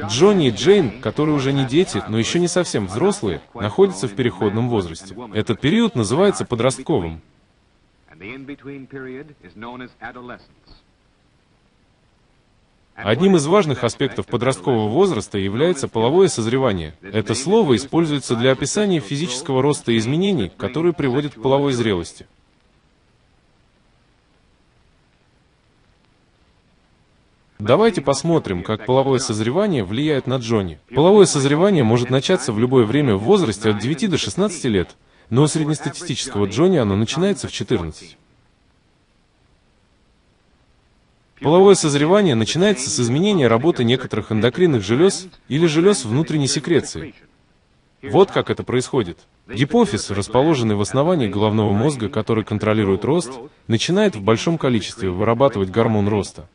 Джонни и Джейн, которые уже не дети, но еще не совсем взрослые, находятся в переходном возрасте. Этот период называется подростковым. Одним из важных аспектов подросткового возраста является половое созревание. Это слово используется для описания физического роста и изменений, которые приводят к половой зрелости. Давайте посмотрим, как половое созревание влияет на Джонни. Половое созревание может начаться в любое время в возрасте от 9 до 16 лет, но у среднестатистического Джонни оно начинается в 14. Половое созревание начинается с изменения работы некоторых эндокринных желез или желез внутренней секреции. Вот как это происходит. Гипофиз, расположенный в основании головного мозга, который контролирует рост, начинает в большом количестве вырабатывать гормон роста.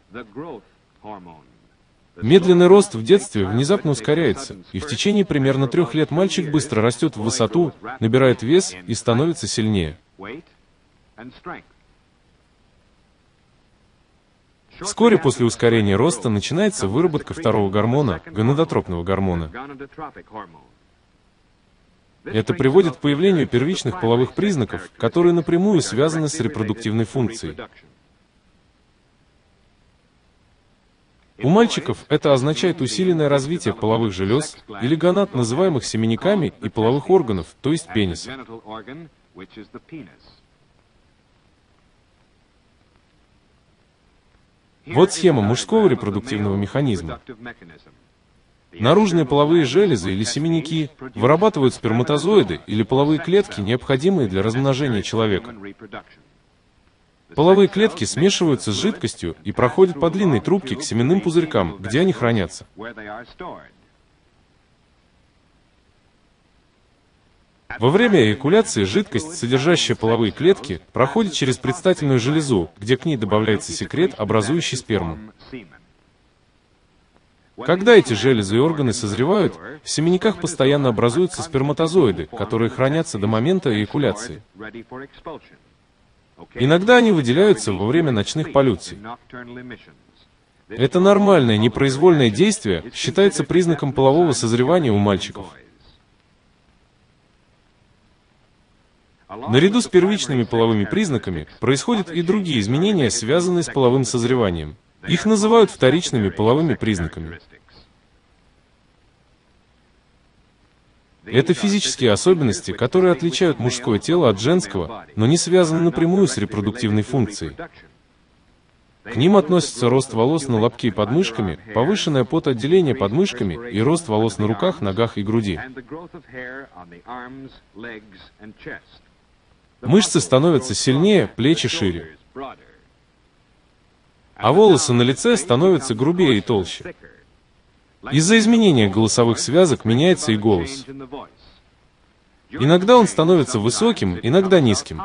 Медленный рост в детстве внезапно ускоряется, и в течение примерно 3 лет мальчик быстро растет в высоту, набирает вес и становится сильнее. Вскоре после ускорения роста начинается выработка второго гормона, гонадотропного гормона. Это приводит к появлению первичных половых признаков, которые напрямую связаны с репродуктивной функцией. У мальчиков это означает усиленное развитие половых желез или гонад, называемых семенниками, и половых органов, то есть пениса. Вот схема мужского репродуктивного механизма. Наружные половые железы или семенники вырабатывают сперматозоиды или половые клетки, необходимые для размножения человека. Половые клетки смешиваются с жидкостью и проходят по длинной трубке к семенным пузырькам, где они хранятся. Во время эякуляции жидкость, содержащая половые клетки, проходит через предстательную железу, где к ней добавляется секрет, образующий сперму. Когда эти железы и органы созревают, в семенниках постоянно образуются сперматозоиды, которые хранятся до момента эякуляции. Иногда они выделяются во время ночных полюций. Это нормальное, непроизвольное действие считается признаком полового созревания у мальчиков. Наряду с первичными половыми признаками происходят и другие изменения, связанные с половым созреванием. Их называют вторичными половыми признаками. Это физические особенности, которые отличают мужское тело от женского, но не связаны напрямую с репродуктивной функцией. К ним относятся рост волос на лобке и под мышками, повышенное потоотделение под мышками и рост волос на руках, ногах и груди. Мышцы становятся сильнее, плечи шире. А волосы на лице становятся грубее и толще. Из-за изменения голосовых связок меняется и голос. Иногда он становится высоким, иногда низким.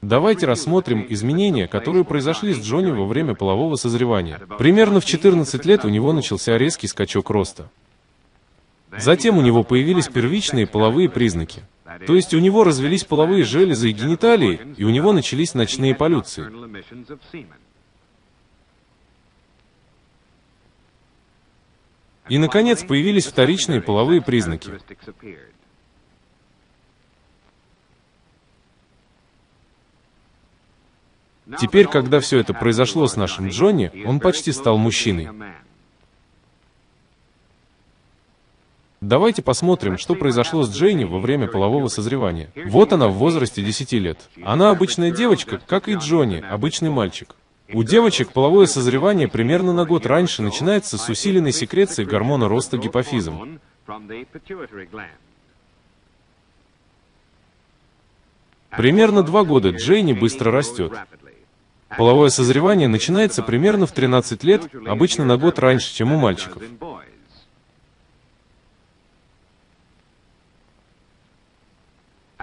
Давайте рассмотрим изменения, которые произошли с Джонни во время полового созревания. Примерно в 14 лет у него начался резкий скачок роста. Затем у него появились первичные половые признаки. То есть у него развились половые железы и гениталии, и у него начались ночные полюции. И, наконец, появились вторичные половые признаки. Теперь, когда все это произошло с нашим Джонни, он почти стал мужчиной. Давайте посмотрим, что произошло с Джейни во время полового созревания. Вот она в возрасте 10 лет. Она обычная девочка, как и Джонни, обычный мальчик. У девочек половое созревание примерно на год раньше начинается с усиленной секреции гормона роста гипофизом. Примерно 2 года Джейни быстро растет. Половое созревание начинается примерно в 13 лет, обычно на год раньше, чем у мальчиков.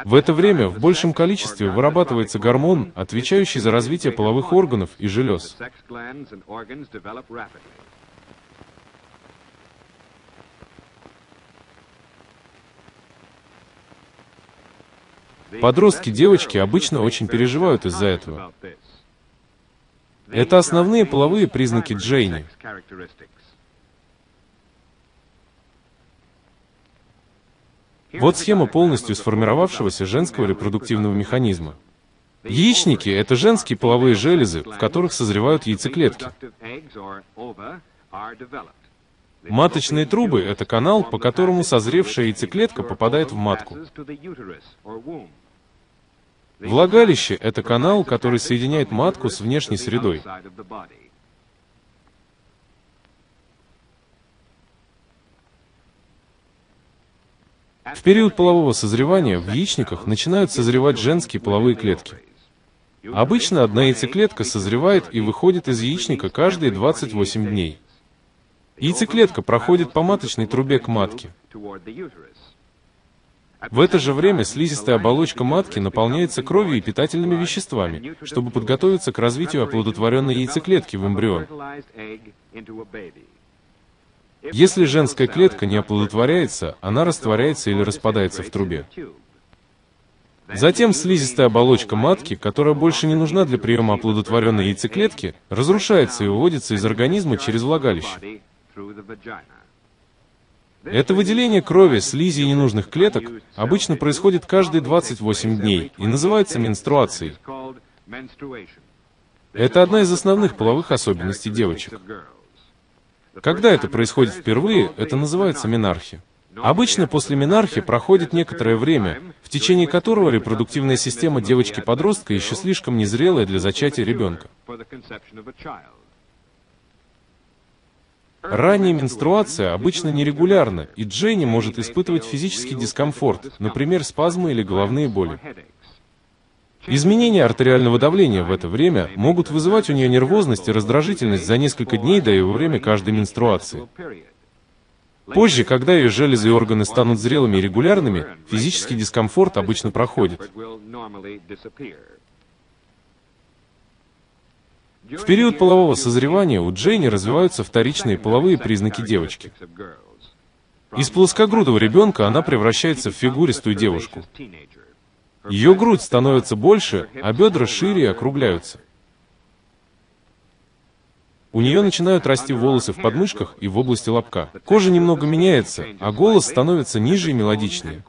В это время в большем количестве вырабатывается гормон, отвечающий за развитие половых органов и желез. Подростки-девочки обычно очень переживают из-за этого. Это основные половые признаки Джейни. Вот схема полностью сформировавшегося женского репродуктивного механизма. Яичники — это женские половые железы, в которых созревают яйцеклетки. Маточные трубы — это канал, по которому созревшая яйцеклетка попадает в матку. Влагалище — это канал, который соединяет матку с внешней средой. В период полового созревания в яичниках начинают созревать женские половые клетки. Обычно одна яйцеклетка созревает и выходит из яичника каждые 28 дней. Яйцеклетка проходит по маточной трубе к матке. В это же время слизистая оболочка матки наполняется кровью и питательными веществами, чтобы подготовиться к развитию оплодотворенной яйцеклетки в эмбрион. Если женская клетка не оплодотворяется, она растворяется или распадается в трубе. Затем слизистая оболочка матки, которая больше не нужна для приема оплодотворенной яйцеклетки, разрушается и выводится из организма через влагалище. Это выделение крови, слизи и ненужных клеток обычно происходит каждые 28 дней и называется менструацией. Это одна из основных половых особенностей девочек. Когда это происходит впервые, это называется менархия. Обычно после менархии проходит некоторое время, в течение которого репродуктивная система девочки-подростка еще слишком незрелая для зачатия ребенка. Ранняя менструация обычно нерегулярна, и Джейни может испытывать физический дискомфорт, например, спазмы или головные боли. Изменения артериального давления в это время могут вызывать у нее нервозность и раздражительность за несколько дней до и во время каждой менструации. Позже, когда ее железы и органы станут зрелыми и регулярными, физический дискомфорт обычно проходит. В период полового созревания у Джейни развиваются вторичные половые признаки девочки. Из плоскогрудого ребенка она превращается в фигуристую девушку. Ее грудь становится больше, а бедра шире и округляются. У нее начинают расти волосы в подмышках и в области лобка. Кожа немного меняется, а голос становится ниже и мелодичнее.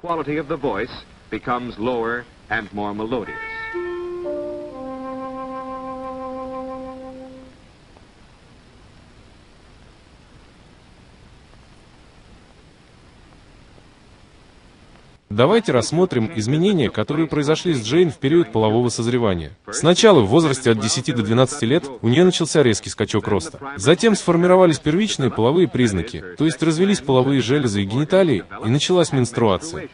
Давайте рассмотрим изменения, которые произошли с Джейн в период полового созревания. Сначала, в возрасте от 10 до 12 лет, у нее начался резкий скачок роста. Затем сформировались первичные половые признаки, то есть развились половые железы и гениталии, и началась менструация.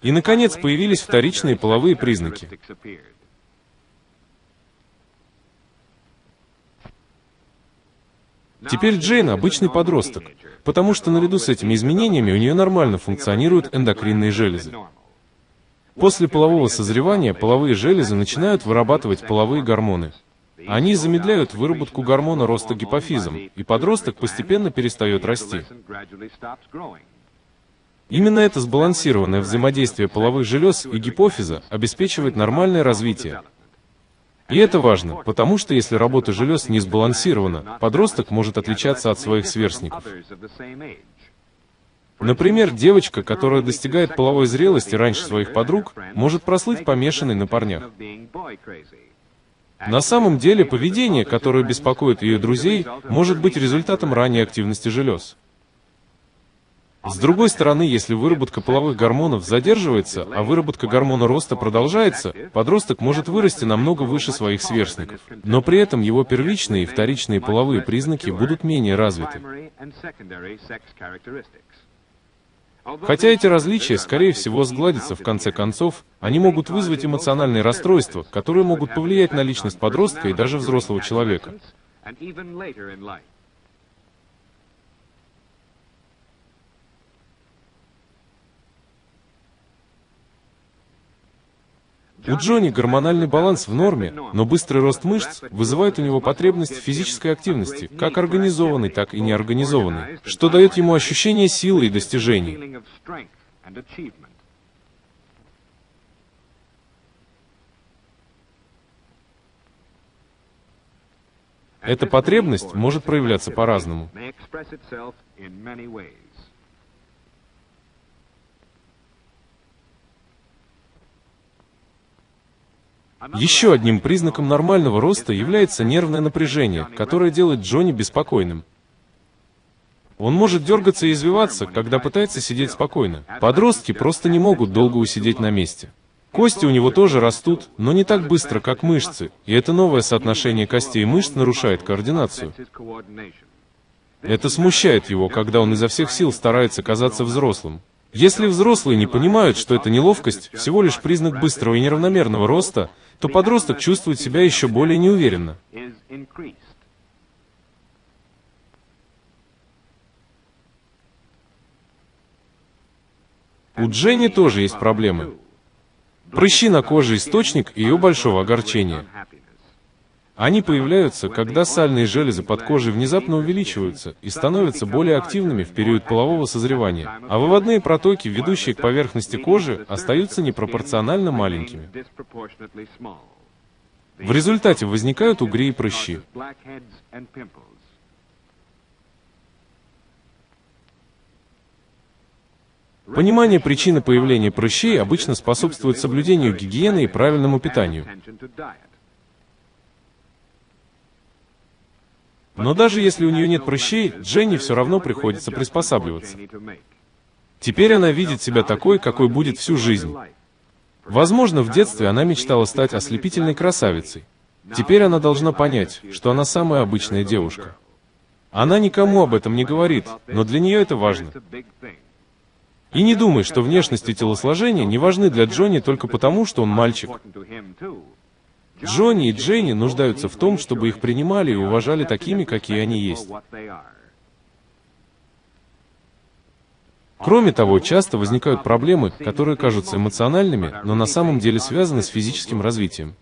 И, наконец, появились вторичные половые признаки. Теперь Джейн обычный подросток, потому что наряду с этими изменениями у нее нормально функционируют эндокринные железы. После полового созревания половые железы начинают вырабатывать половые гормоны. Они замедляют выработку гормона роста гипофизом, и подросток постепенно перестает расти. Именно это сбалансированное взаимодействие половых желез и гипофиза обеспечивает нормальное развитие. И это важно, потому что если работа желез не сбалансирована, подросток может отличаться от своих сверстников. Например, девочка, которая достигает половой зрелости раньше своих подруг, может прослыть помешанной на парнях. На самом деле, поведение, которое беспокоит ее друзей, может быть результатом ранней активности желез. С другой стороны, если выработка половых гормонов задерживается, а выработка гормона роста продолжается, подросток может вырасти намного выше своих сверстников. Но при этом его первичные и вторичные половые признаки будут менее развиты. Хотя эти различия, скорее всего, сгладятся в конце концов, они могут вызвать эмоциональные расстройства, которые могут повлиять на личность подростка и даже взрослого человека. У Джонни гормональный баланс в норме, но быстрый рост мышц вызывает у него потребность в физической активности, как организованной, так и неорганизованной, что дает ему ощущение силы и достижений. Эта потребность может проявляться по-разному. Еще одним признаком нормального роста является нервное напряжение, которое делает Джонни беспокойным. Он может дергаться и извиваться, когда пытается сидеть спокойно. Подростки просто не могут долго усидеть на месте. Кости у него тоже растут, но не так быстро, как мышцы, и это новое соотношение костей и мышц нарушает координацию. Это смущает его, когда он изо всех сил старается казаться взрослым. Если взрослые не понимают, что это неловкость, всего лишь признак быстрого и неравномерного роста, то подросток чувствует себя еще более неуверенно. У Дженни тоже есть проблемы. Прыщи на коже – источник ее большого огорчения. Они появляются, когда сальные железы под кожей внезапно увеличиваются и становятся более активными в период полового созревания, а выводные протоки, ведущие к поверхности кожи, остаются непропорционально маленькими. В результате возникают угри и прыщи. Понимание причины появления прыщей обычно способствует соблюдению гигиены и правильному питанию. Но даже если у нее нет прыщей, Дженни все равно приходится приспосабливаться. Теперь она видит себя такой, какой будет всю жизнь. Возможно, в детстве она мечтала стать ослепительной красавицей. Теперь она должна понять, что она самая обычная девушка. Она никому об этом не говорит, но для нее это важно. И не думай, что внешность и телосложение не важны для Джонни только потому, что он мальчик. Джонни и Дженни нуждаются в том, чтобы их принимали и уважали такими, какие они есть. Кроме того, часто возникают проблемы, которые кажутся эмоциональными, но на самом деле связаны с физическим развитием.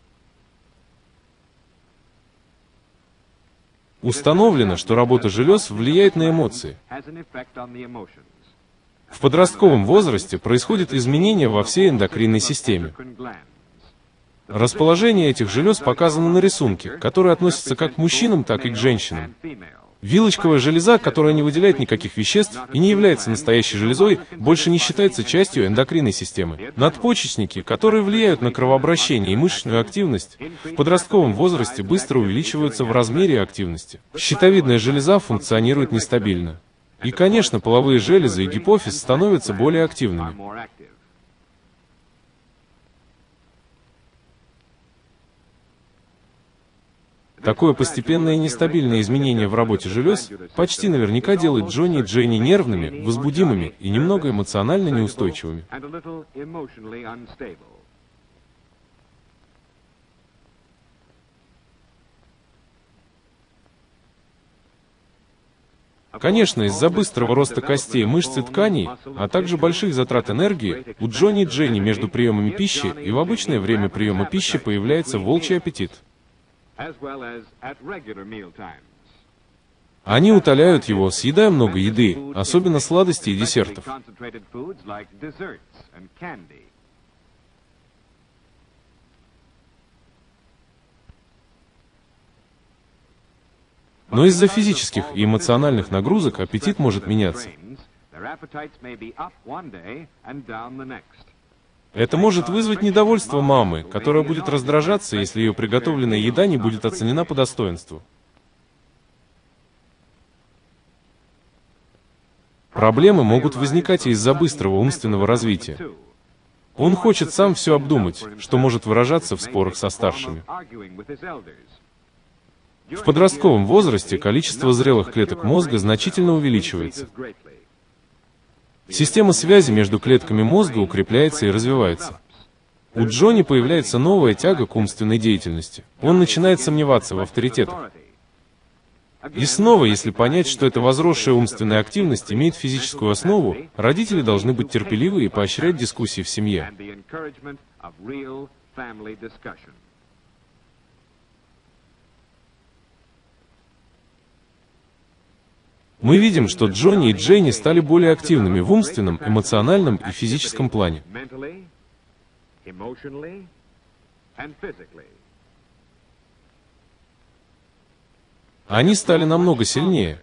Установлено, что работа желез влияет на эмоции. В подростковом возрасте происходят изменения во всей эндокринной системе. Расположение этих желез показано на рисунке, который относится как к мужчинам, так и к женщинам. Вилочковая железа, которая не выделяет никаких веществ и не является настоящей железой, больше не считается частью эндокринной системы. Надпочечники, которые влияют на кровообращение и мышечную активность, в подростковом возрасте быстро увеличиваются в размере и активности. Щитовидная железа функционирует нестабильно. И, конечно, половые железы и гипофиз становятся более активными. Такое постепенное и нестабильное изменение в работе желез почти наверняка делает Джонни и Дженни нервными, возбудимыми и немного эмоционально неустойчивыми. Конечно, из-за быстрого роста костей, мышц и тканей, а также больших затрат энергии, у Джонни и Дженни между приемами пищи и в обычное время приема пищи появляется волчий аппетит. Они утоляют его, съедая много еды, особенно сладостей и десертов. Но из-за физических и эмоциональных нагрузок аппетит может меняться. Это может вызвать недовольство мамы, которая будет раздражаться, если ее приготовленная еда не будет оценена по достоинству. Проблемы могут возникать и из-за быстрого умственного развития. Он хочет сам все обдумать, что может выражаться в спорах со старшими. В подростковом возрасте количество зрелых клеток мозга значительно увеличивается. Система связи между клетками мозга укрепляется и развивается. У Джонни появляется новая тяга к умственной деятельности. Он начинает сомневаться в авторитетах. И снова, если понять, что эта возросшая умственная активность имеет физическую основу, родители должны быть терпеливы и поощрять дискуссии в семье. Мы видим, что Джонни и Дженни стали более активными в умственном, эмоциональном и физическом плане. Они стали намного сильнее.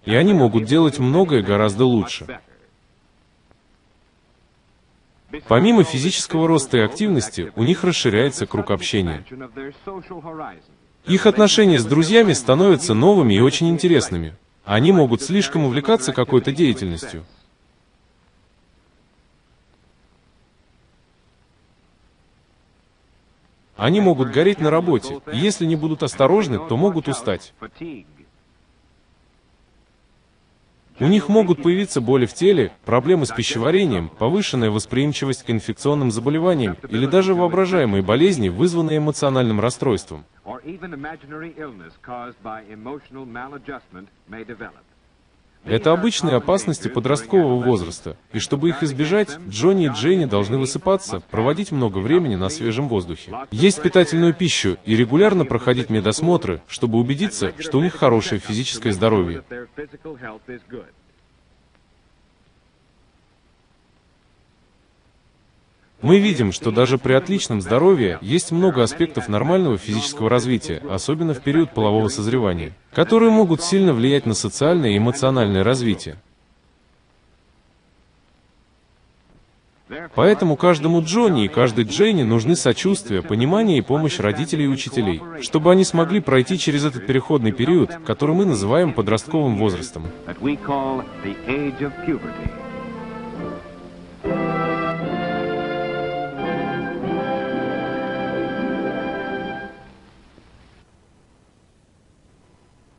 И они могут делать многое гораздо лучше. Помимо физического роста и активности, у них расширяется круг общения. Их отношения с друзьями становятся новыми и очень интересными. Они могут слишком увлекаться какой-то деятельностью. Они могут гореть на работе, и если не будут осторожны, то могут устать. У них могут появиться боли в теле, проблемы с пищеварением, повышенная восприимчивость к инфекционным заболеваниям или даже воображаемые болезни, вызванные эмоциональным расстройством. Это обычные опасности подросткового возраста, и чтобы их избежать, Джонни и Дженни должны высыпаться, проводить много времени на свежем воздухе, есть питательную пищу и регулярно проходить медосмотры, чтобы убедиться, что у них хорошее физическое здоровье. Мы видим, что даже при отличном здоровье есть много аспектов нормального физического развития, особенно в период полового созревания, которые могут сильно влиять на социальное и эмоциональное развитие. Поэтому каждому Джонни и каждой Дженни нужны сочувствие, понимание и помощь родителей и учителей, чтобы они смогли пройти через этот переходный период, который мы называем подростковым возрастом.